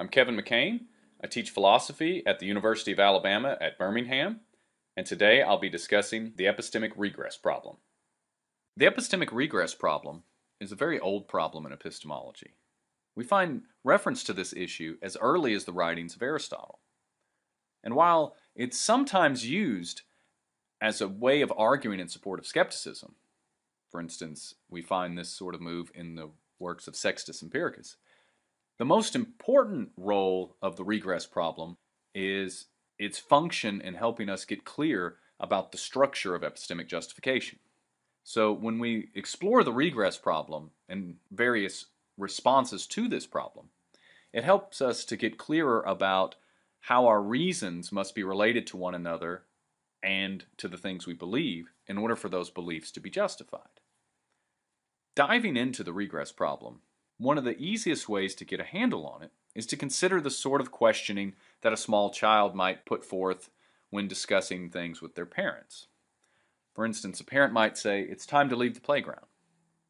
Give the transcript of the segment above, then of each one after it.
I'm Kevin Mackain. I teach philosophy at the University of Alabama at Birmingham, and today I'll be discussing the epistemic regress problem. The epistemic regress problem is a very old problem in epistemology. We find reference to this issue as early as the writings of Aristotle. And while it's sometimes used as a way of arguing in support of skepticism, for instance, we find this sort of move in the works of Sextus Empiricus, the most important role of the regress problem is its function in helping us get clear about the structure of epistemic justification. So when we explore the regress problem and various responses to this problem, it helps us to get clearer about how our reasons must be related to one another and to the things we believe in order for those beliefs to be justified. Diving into the regress problem, one of the easiest ways to get a handle on it is to consider the sort of questioning that a small child might put forth when discussing things with their parents. For instance, a parent might say, "It's time to leave the playground,"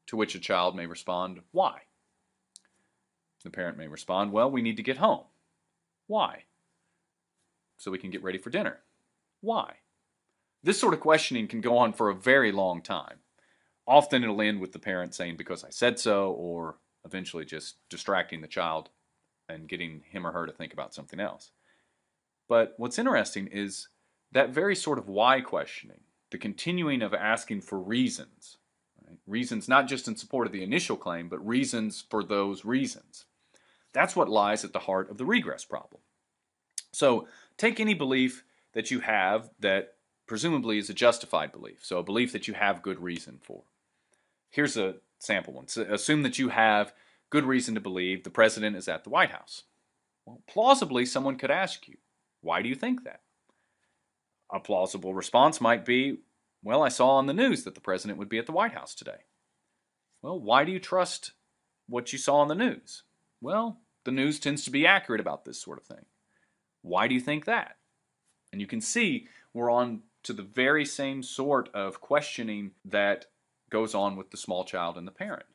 to which a child may respond, "Why?" The parent may respond, "Well, we need to get home." "Why?" "So we can get ready for dinner." "Why?" This sort of questioning can go on for a very long time. Often it'll end with the parent saying, "Because I said so," or eventually just distracting the child and getting him or her to think about something else. But what's interesting is that very sort of why questioning, the continuing of asking for reasons, right? Reasons not just in support of the initial claim, but reasons for those reasons. That's what lies at the heart of the regress problem. So take any belief that you have that presumably is a justified belief, so a belief that you have good reason for. Here's a sample one. So assume that you have good reason to believe the president is at the White House. Well, plausibly, someone could ask you, why do you think that? A plausible response might be, well, I saw on the news that the president would be at the White House today. Well, why do you trust what you saw on the news? Well, the news tends to be accurate about this sort of thing. Why do you think that? And you can see we're on to the very same sort of questioning that goes on with the small child and the parent,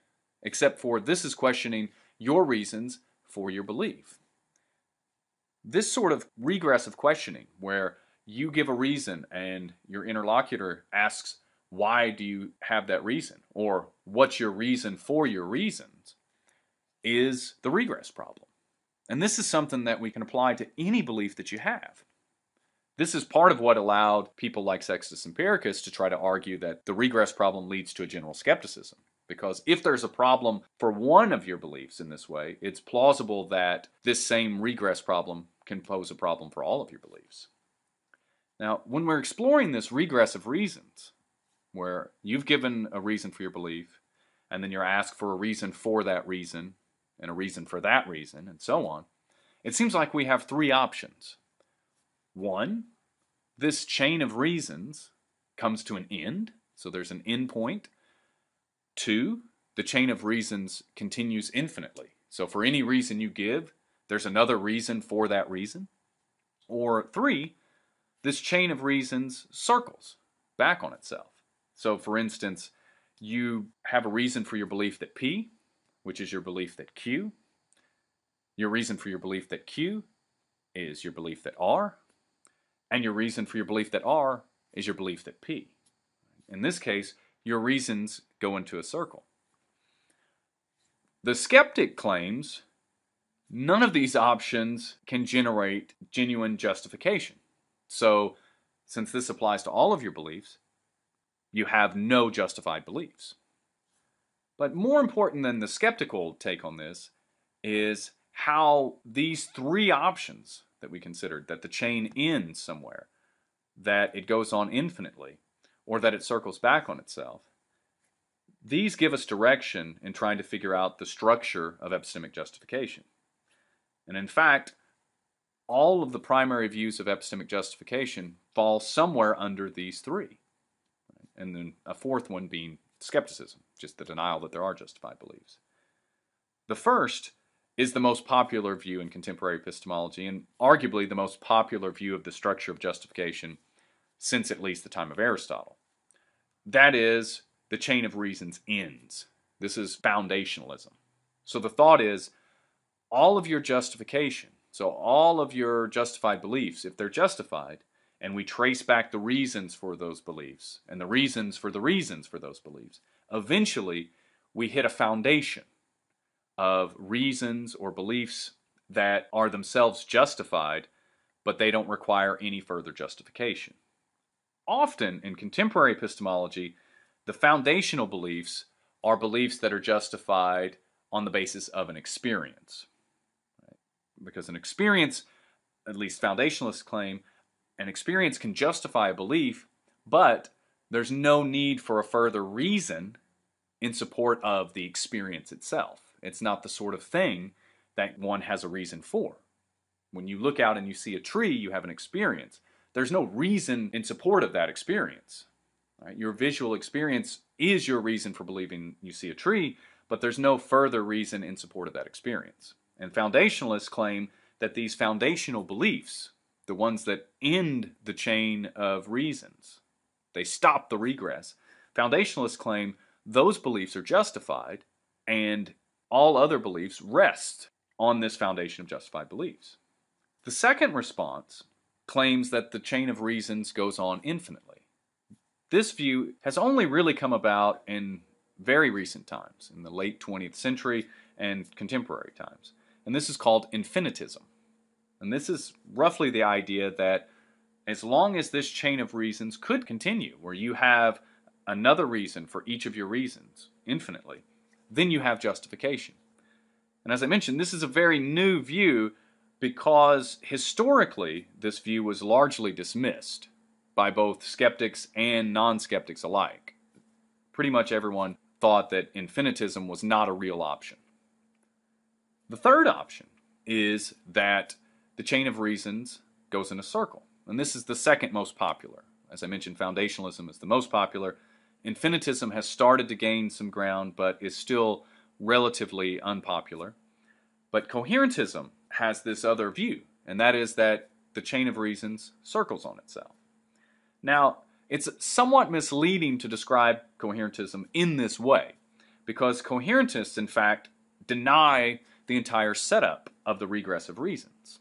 except for this is questioning your reasons for your belief. This sort of regressive questioning, where you give a reason and your interlocutor asks, why do you have that reason? Or what's your reason for your reasons? Is the regress problem. And this is something that we can apply to any belief that you have. This is part of what allowed people like Sextus Empiricus to try to argue that the regress problem leads to a general skepticism. Because if there's a problem for one of your beliefs in this way, it's plausible that this same regress problem can pose a problem for all of your beliefs. Now, when we're exploring this regress of reasons, where you've given a reason for your belief, and then you're asked for a reason for that reason, and a reason for that reason, and so on, it seems like we have three options. One, this chain of reasons comes to an end, so there's an end point. Two, the chain of reasons continues infinitely. So for any reason you give, there's another reason for that reason. Or three, this chain of reasons circles back on itself. So for instance, you have a reason for your belief that P, which is your belief that Q. Your reason for your belief that Q is your belief that R. And your reason for your belief that R is your belief that P. In this case, your reasons go into a circle. The skeptic claims none of these options can generate genuine justification. So, since this applies to all of your beliefs, you have no justified beliefs. But more important than the skeptical take on this is how these three options that we considered, that the chain ends somewhere, that it goes on infinitely, or that it circles back on itself, these give us direction in trying to figure out the structure of epistemic justification. And in fact, all of the primary views of epistemic justification fall somewhere under these three. And then a fourth one being skepticism, just the denial that there are justified beliefs. The first is the most popular view in contemporary epistemology, and arguably the most popular view of the structure of justification since at least the time of Aristotle. That is, the chain of reasons ends. This is foundationalism. So the thought is, all of your justification, so all of your justified beliefs, if they're justified, and we trace back the reasons for those beliefs and the reasons for those beliefs, eventually we hit a foundation of reasons or beliefs that are themselves justified, but they don't require any further justification. Often in contemporary epistemology, the foundational beliefs are beliefs that are justified on the basis of an experience. Right? Because an experience, at least foundationalists claim, an experience can justify a belief, but there's no need for a further reason in support of the experience itself. It's not the sort of thing that one has a reason for. When you look out and you see a tree, you have an experience. There's no reason in support of that experience. Right? Your visual experience is your reason for believing you see a tree, but there's no further reason in support of that experience. And foundationalists claim that these foundational beliefs, the ones that end the chain of reasons, they stop the regress. Foundationalists claim those beliefs are justified, and all other beliefs rest on this foundation of justified beliefs. The second response claims that the chain of reasons goes on infinitely. This view has only really come about in very recent times, in the late 20th century and contemporary times. And this is called infinitism. And this is roughly the idea that as long as this chain of reasons could continue, where you have another reason for each of your reasons infinitely, then you have justification. And as I mentioned, this is a very new view because historically this view was largely dismissed by both skeptics and non-skeptics alike. Pretty much everyone thought that infinitism was not a real option. The third option is that the chain of reasons goes in a circle. And this is the second most popular. As I mentioned, foundationalism is the most popular. Infinitism has started to gain some ground, but is still relatively unpopular. But coherentism has this other view, and that is that the chain of reasons circles on itself. Now, it's somewhat misleading to describe coherentism in this way, because coherentists, in fact, deny the entire setup of the regress of reasons.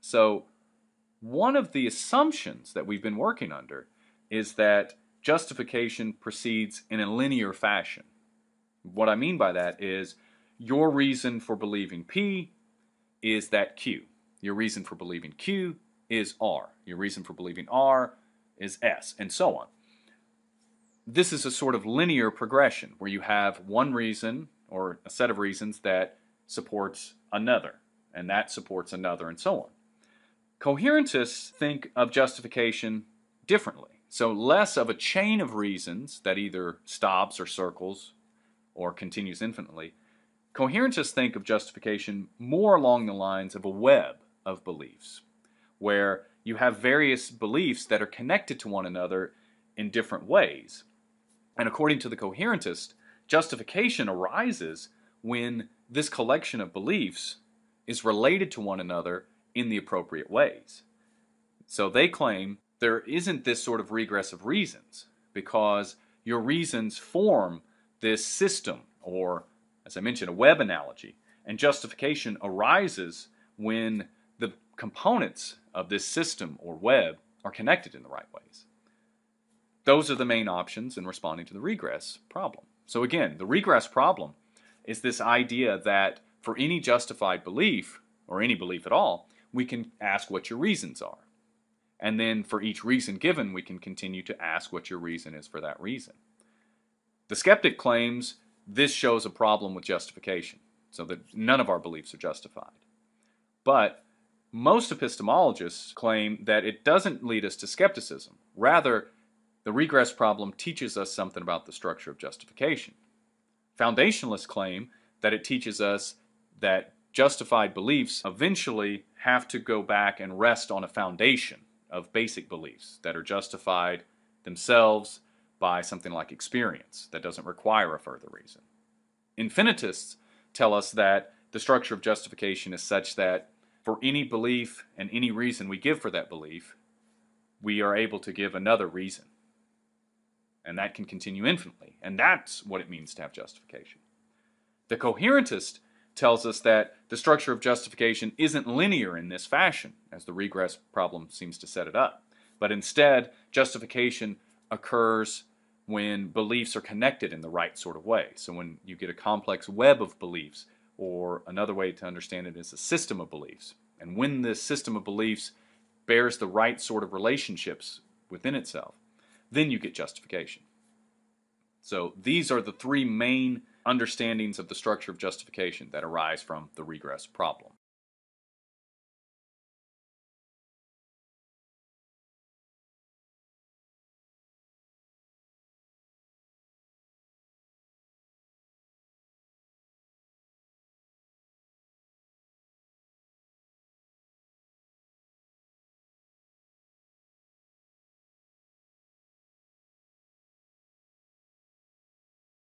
So, one of the assumptions that we've been working under is that justification proceeds in a linear fashion. What I mean by that is your reason for believing P is that Q. Your reason for believing Q is R. Your reason for believing R is S, and so on. This is a sort of linear progression where you have one reason or a set of reasons that supports another, and that supports another, and so on. Coherentists think of justification differently. So less of a chain of reasons that either stops or circles or continues infinitely. Coherentists think of justification more along the lines of a web of beliefs, where you have various beliefs that are connected to one another in different ways. And according to the coherentist, justification arises when this collection of beliefs is related to one another in the appropriate ways. So they claim there isn't this sort of regress of reasons because your reasons form this system, or as I mentioned, a web analogy, and justification arises when the components of this system or web are connected in the right ways. Those are the main options in responding to the regress problem. So again, the regress problem is this idea that for any justified belief, or any belief at all, we can ask what your reasons are. And then for each reason given, we can continue to ask what your reason is for that reason. The skeptic claims this shows a problem with justification, so that none of our beliefs are justified. But most epistemologists claim that it doesn't lead us to skepticism. Rather, the regress problem teaches us something about the structure of justification. Foundationalists claim that it teaches us that justified beliefs eventually have to go back and rest on a foundation of basic beliefs that are justified themselves by something like experience that doesn't require a further reason. Infinitists tell us that the structure of justification is such that for any belief and any reason we give for that belief, we are able to give another reason. And that can continue infinitely. And that's what it means to have justification. The coherentist tells us that the structure of justification isn't linear in this fashion, as the regress problem seems to set it up. But instead, justification occurs when beliefs are connected in the right sort of way. So when you get a complex web of beliefs, or another way to understand it is a system of beliefs. And when this system of beliefs bears the right sort of relationships within itself, then you get justification. So these are the three main understandings of the structure of justification that arise from the regress problem.